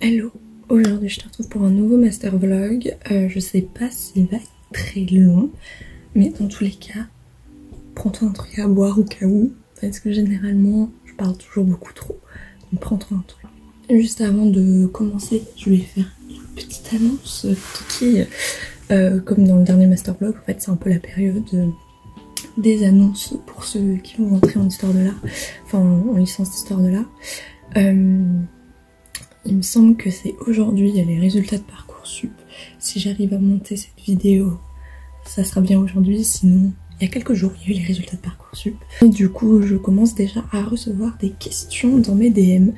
Hello, aujourd'hui je te retrouve pour un nouveau master vlog. Je sais pas s'il va être très long, mais dans tous les cas, prends-toi un truc à boire au cas où, parce que généralement je parle toujours beaucoup trop, donc prends-toi un truc. Juste avant de commencer, je vais faire une petite annonce qui comme dans le dernier master vlog, en fait c'est un peu la période des annonces pour ceux qui vont rentrer en histoire de l'art, enfin en licence d'histoire de l'art. Il me semble que c'est aujourd'hui, il y a les résultats de Parcoursup. Si j'arrive à monter cette vidéo, ça sera bien aujourd'hui, sinon il y a quelques jours, il y a eu les résultats de Parcoursup. Et du coup, je commence déjà à recevoir des questions dans mes DM.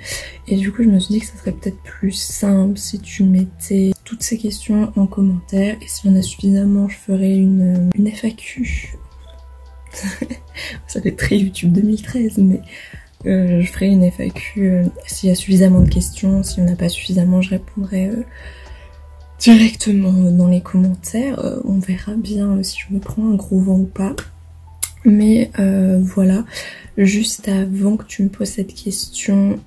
Et du coup, je me suis dit que ça serait peut-être plus simple si tu mettais toutes ces questions en commentaire. Et s'il y en a suffisamment, je ferai une FAQ. Ça fait très YouTube 2013, mais... je ferai une FAQ s'il y a suffisamment de questions. S'il n'y en a pas suffisamment, je répondrai directement dans les commentaires. On verra bien si je me prends un gros vent ou pas. Mais voilà, juste avant que tu me poses cette question,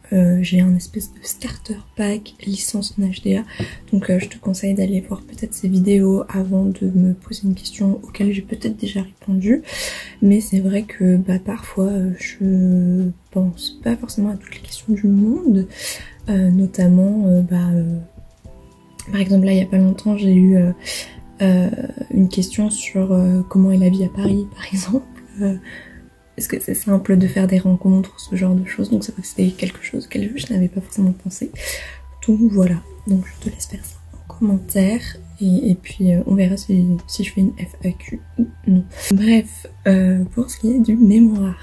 j'ai un espèce de starter pack licence en HDA. Donc je te conseille d'aller voir peut-être ces vidéos avant de me poser une question auquel j'ai peut-être déjà répondu. Mais c'est vrai que parfois je pense pas forcément à toutes les questions du monde. Notamment, par exemple là il y a pas longtemps j'ai eu une question sur comment est la vie à Paris par exemple. Est-ce que c'est simple de faire des rencontres, ce genre de choses. Donc c'est vrai que c'était quelque chose auquel je n'avais pas forcément pensé. Donc voilà, donc je te laisse faire ça en commentaire. Et puis on verra si je fais une FAQ ou non. Bref, pour ce qui est du mémoire.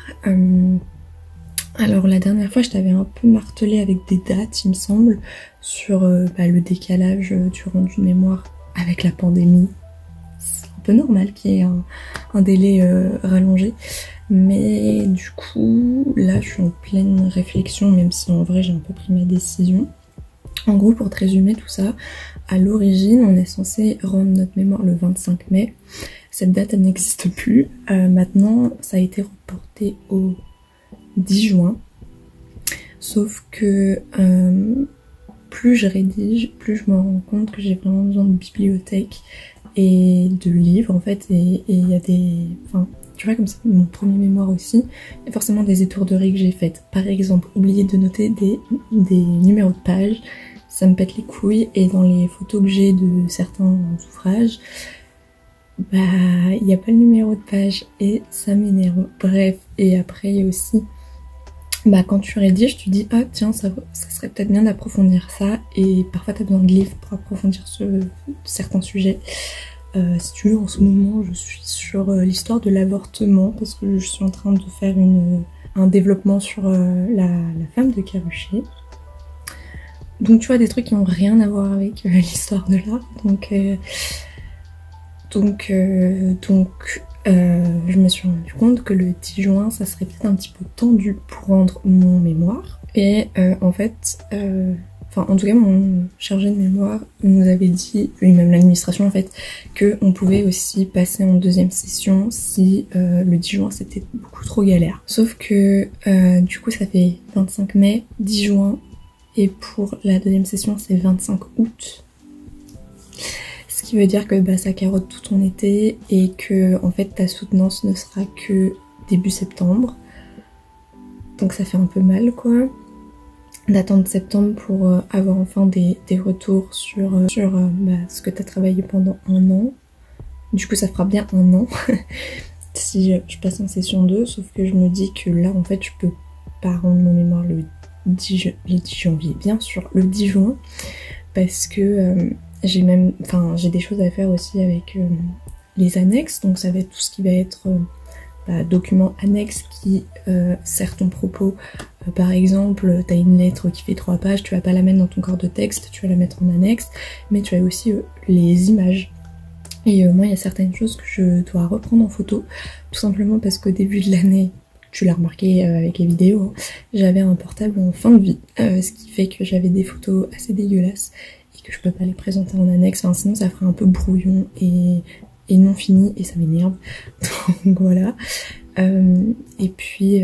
Alors la dernière fois je t'avais un peu martelé avec des dates il me semble sur le décalage du rendu de mémoire avec la pandémie. C'est un peu normal qu'il y ait un délai rallongé. Mais du coup là je suis en pleine réflexion, même si en vrai j'ai un peu pris ma décision. En gros, pour te résumer tout ça, à l'origine on est censé rendre notre mémoire le 25 mai. Cette date elle n'existe plus. Maintenant ça a été reporté au 10 juin. Sauf que plus je rédige, plus je me rends compte que j'ai vraiment besoin de bibliothèque et de livres en fait. Et il y a des... Enfin, tu vois, comme c'est mon premier mémoire aussi, il y a forcément des étourderies que j'ai faites. Par exemple, oublier de noter des numéros de page, ça me pète les couilles. Et dans les photos que j'ai de certains ouvrages, il n'y a pas le numéro de page et ça m'énerve. Bref, et après il y a aussi... quand tu rédiges, tu dis ah tiens ça serait peut-être bien d'approfondir ça, et parfois tu as besoin de livres pour approfondir certains sujets. Si tu veux, en ce moment je suis sur l'histoire de l'avortement parce que je suis en train de faire un développement sur la femme de Caruchet. Donc tu vois, des trucs qui n'ont rien à voir avec l'histoire de l'art. Donc je me suis rendu compte que le 10 juin ça serait peut-être un petit peu tendu pour rendre mon mémoire. Et en fait, en tout cas mon chargé de mémoire nous avait dit, et même l'administration en fait, qu'on pouvait aussi passer en deuxième session si le 10 juin c'était beaucoup trop galère. Sauf que du coup ça fait 25 mai, 10 juin, et pour la deuxième session c'est 25 août. Ce qui veut dire que ça carotte tout ton été et que en fait ta soutenance ne sera que début septembre. Donc ça fait un peu mal quoi, d'attendre septembre pour avoir enfin des retours sur ce que tu as travaillé pendant un an. Du coup ça fera bien un an si je passe en session 2, sauf que je me dis que là en fait je peux pas rendre mon mémoire le 10 janvier, bien sûr, le 10 juin, parce que j'ai des choses à faire aussi avec les annexes. Donc ça va être tout ce qui va être documents annexes qui sert ton propos. Par exemple, t'as une lettre qui fait 3 pages, tu vas pas la mettre dans ton corps de texte, tu vas la mettre en annexe, mais tu as aussi les images. Et moi il y a certaines choses que je dois reprendre en photo, tout simplement parce qu'au début de l'année, tu l'as remarqué avec les vidéos, j'avais un portable en fin de vie, ce qui fait que j'avais des photos assez dégueulasses et que je peux pas les présenter en annexe, sinon ça ferait un peu brouillon et non fini et ça m'énerve. Donc voilà. Et puis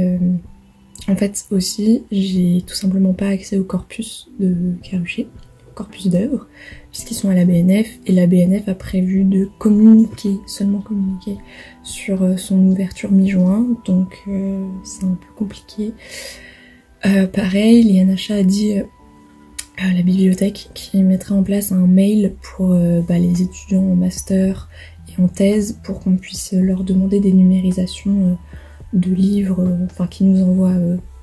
en fait aussi j'ai tout simplement pas accès au corpus de Caruchet. corpus d'œuvres, puisqu'ils sont à la BNF, et la BNF a prévu de communiquer, seulement communiquer, sur son ouverture mi-juin, donc c'est un peu compliqué. Pareil, l'INHA a dit à la bibliothèque qu'il mettrait en place un mail pour les étudiants en master et en thèse, pour qu'on puisse leur demander des numérisations de livres, qui nous envoient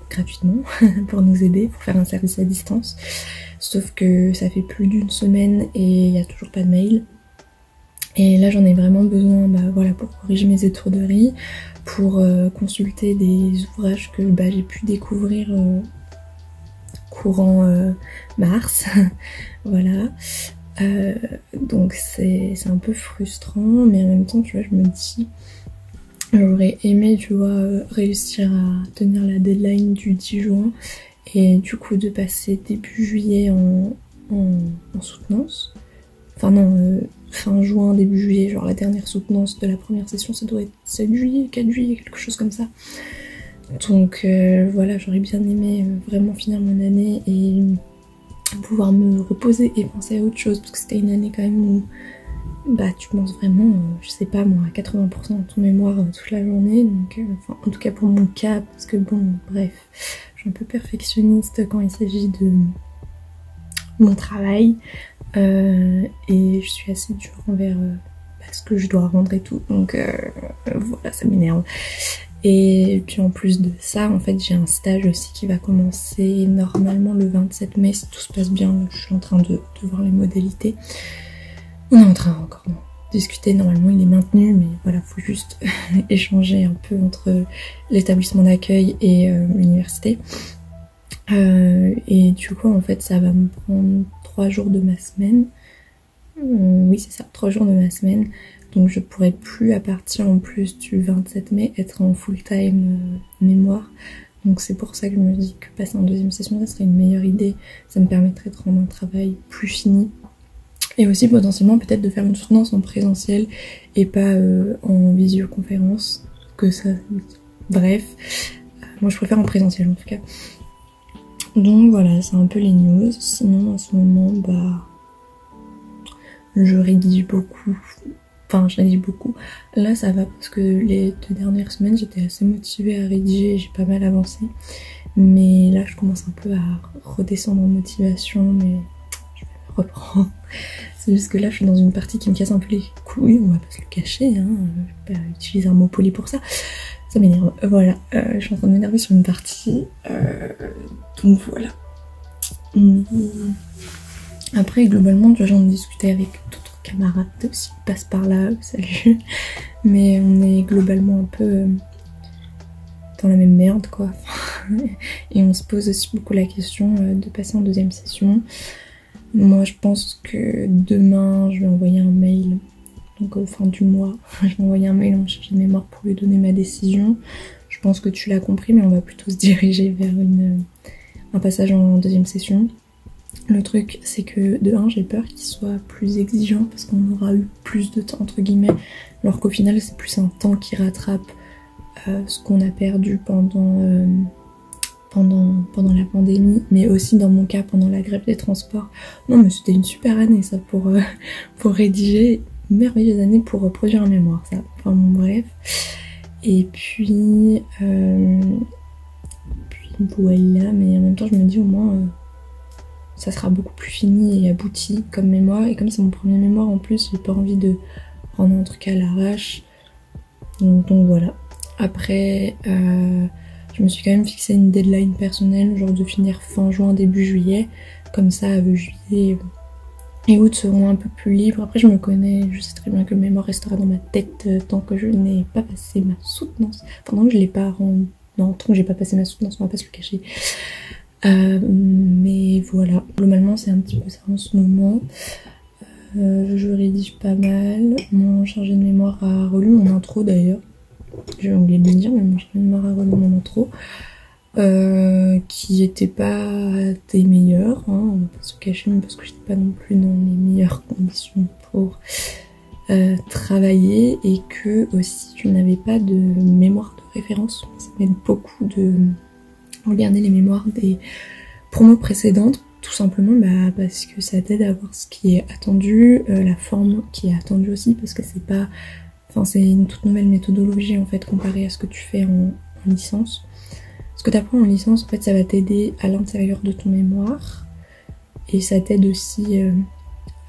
gratuitement pour nous aider, pour faire un service à distance. Sauf que ça fait plus d'1 semaine et il n'y a toujours pas de mail. Et là j'en ai vraiment besoin pour corriger mes étourderies, pour consulter des ouvrages que j'ai pu découvrir courant mars. Voilà. Donc c'est un peu frustrant, mais en même temps tu vois, je me dis, j'aurais aimé, tu vois, réussir à tenir la deadline du 10 juin et du coup de passer début juillet en soutenance. Enfin non, fin juin, début juillet, genre la dernière soutenance de la première session, ça doit être 7 juillet, 4 juillet, quelque chose comme ça. Donc voilà, j'aurais bien aimé vraiment finir mon année et pouvoir me reposer et penser à autre chose, parce que c'était une année quand même où tu penses vraiment, je sais pas moi, à 80% de ton mémoire toute la journée, donc en tout cas pour mon cas, parce que bon, bref, je suis un peu perfectionniste quand il s'agit de mon travail, et je suis assez dure envers ce que je dois rendre et tout, donc voilà, ça m'énerve. Et puis en plus de ça, en fait, j'ai un stage aussi qui va commencer normalement le 27 mai, si tout se passe bien. Je suis en train de voir les modalités. On est en train encore de discuter, normalement il est maintenu, mais voilà, faut juste échanger un peu entre l'établissement d'accueil et l'université. Et du coup, en fait, ça va me prendre 3 jours de ma semaine. Oui, c'est ça, 3 jours de ma semaine. Donc je pourrais plus, à partir en plus du 27 mai, être en full-time mémoire. Donc c'est pour ça que je me dis que passer en deuxième session, ça serait une meilleure idée. Ça me permettrait de rendre un travail plus fini. Et aussi potentiellement peut-être de faire une soutenance en présentiel et pas en visioconférence. Que ça... Bref. Moi je préfère en présentiel en tout cas. Donc voilà, c'est un peu les news. Sinon, en ce moment, je rédige beaucoup. Enfin, je rédige beaucoup. Là, ça va parce que les 2 dernières semaines, j'étais assez motivée à rédiger, j'ai pas mal avancé. Mais là, je commence un peu à redescendre en motivation, mais je vais me reprendre. C'est juste que là, je suis dans une partie qui me casse un peu les couilles, on va pas se le cacher, hein. Je vais pas utiliser un mot poli pour ça. Ça m'énerve. Voilà, je suis en train de m'énerver sur une partie. Donc voilà. Après, globalement, tu vois, j'en discutais avec d'autres camarades aussi qui passent par là, salut. Mais on est globalement un peu dans la même merde, quoi. Et on se pose aussi beaucoup la question de passer en deuxième session. Moi, je pense que demain, je vais envoyer un mail, donc au fin du mois, je vais envoyer un mail à mon chargé de mémoire pour lui donner ma décision. Je pense que tu l'as compris, mais on va plutôt se diriger vers un passage en deuxième session. Le truc, c'est que de 1, j'ai peur qu'il soit plus exigeant parce qu'on aura eu plus de temps, entre guillemets, alors qu'au final, c'est plus un temps qui rattrape ce qu'on a perdu pendant la pandémie, mais aussi dans mon cas pendant la grève des transports. Non, mais c'était une super année ça pour rédiger, une merveilleuse année pour produire un mémoire, ça. Enfin bon, bref. Et puis voilà, mais en même temps je me dis au moins ça sera beaucoup plus fini et abouti comme mémoire, et comme c'est mon premier mémoire en plus, j'ai pas envie de rendre un truc à l'arrache. Donc voilà. Après je me suis quand même fixé une deadline personnelle, genre de finir fin juin, début juillet. Comme ça, juillet et août seront un peu plus libres. Après, je me connais, je sais très bien que le mémoire restera dans ma tête tant que je n'ai pas passé ma soutenance. Enfin, non, je l'ai pas rendu. Non, tant que j'ai pas passé ma soutenance, on va pas se le cacher. Mais voilà, globalement, c'est un petit peu ça en ce moment. Je rédige pas mal. Mon chargé de mémoire a relu mon intro d'ailleurs. J'ai oublié de le dire, mais mon chargé de mémoire a relu mon intro. Qui était pas des meilleurs, hein, on va pas se cacher, mais parce que j'étais pas non plus dans les meilleures conditions pour travailler, et que aussi je n'avais pas de mémoire de référence. Ça m'aide beaucoup de regarder les mémoires des promos précédentes tout simplement parce que ça t'aide à voir ce qui est attendu, la forme qui est attendue aussi, parce que c'est pas... Enfin, c'est une toute nouvelle méthodologie en fait comparée à ce que tu fais en licence. Ce que tu apprends en licence, en fait, ça va t'aider à l'intérieur de ton mémoire et ça t'aide aussi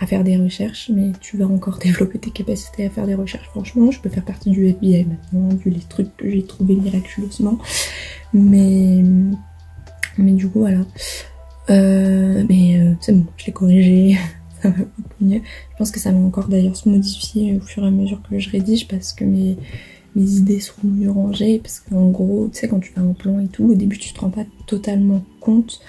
à faire des recherches, mais tu vas encore développer tes capacités à faire des recherches. Franchement, je peux faire partie du FBI maintenant, vu les trucs que j'ai trouvés miraculeusement. Mais du coup, voilà. C'est bon, je l'ai corrigé. Ça va beaucoup mieux. Je pense que ça va encore d'ailleurs se modifier au fur et à mesure que je rédige parce que mes idées seront mieux rangées. Parce qu'en gros, tu sais, quand tu fais un plan et tout, au début tu te rends pas totalement compte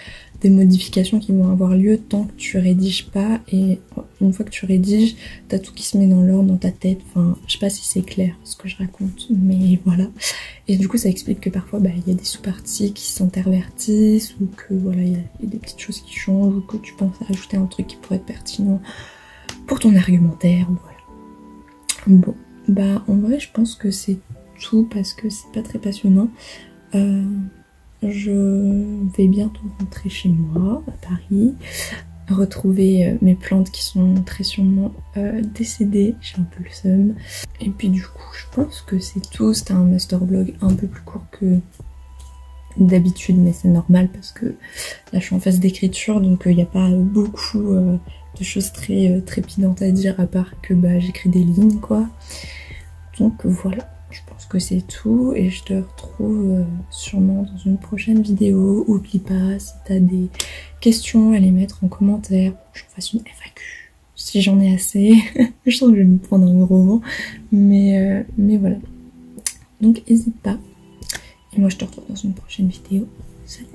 des modifications qui vont avoir lieu tant que tu rédiges pas. Et une fois que tu rédiges, t'as tout qui se met dans l'ordre dans ta tête. Enfin, je sais pas si c'est clair ce que je raconte, mais voilà. Et du coup, ça explique que parfois, il y a des sous-parties qui s'intervertissent ou que voilà, il y a des petites choses qui changent ou que tu penses à ajouter un truc qui pourrait être pertinent pour ton argumentaire. Voilà. Bon, en vrai, je pense que c'est tout parce que c'est pas très passionnant. Je vais bientôt rentrer chez moi, à Paris, retrouver mes plantes qui sont très sûrement décédées, j'ai un peu le seum. Et puis du coup, je pense que c'est tout. C'était un master vlog un peu plus court que d'habitude, mais c'est normal parce que là je suis en phase d'écriture, donc il n'y a pas beaucoup de choses très trépidantes à dire à part que j'écris des lignes quoi. Donc voilà. Je pense que c'est tout et je te retrouve sûrement dans une prochaine vidéo. Oublie pas, si t'as des questions à les mettre en commentaire, j'en fasse une FAQ si j'en ai assez. Je sens que je vais me prendre un gros vent, mais voilà. Donc n'hésite pas. Et moi je te retrouve dans une prochaine vidéo. Salut!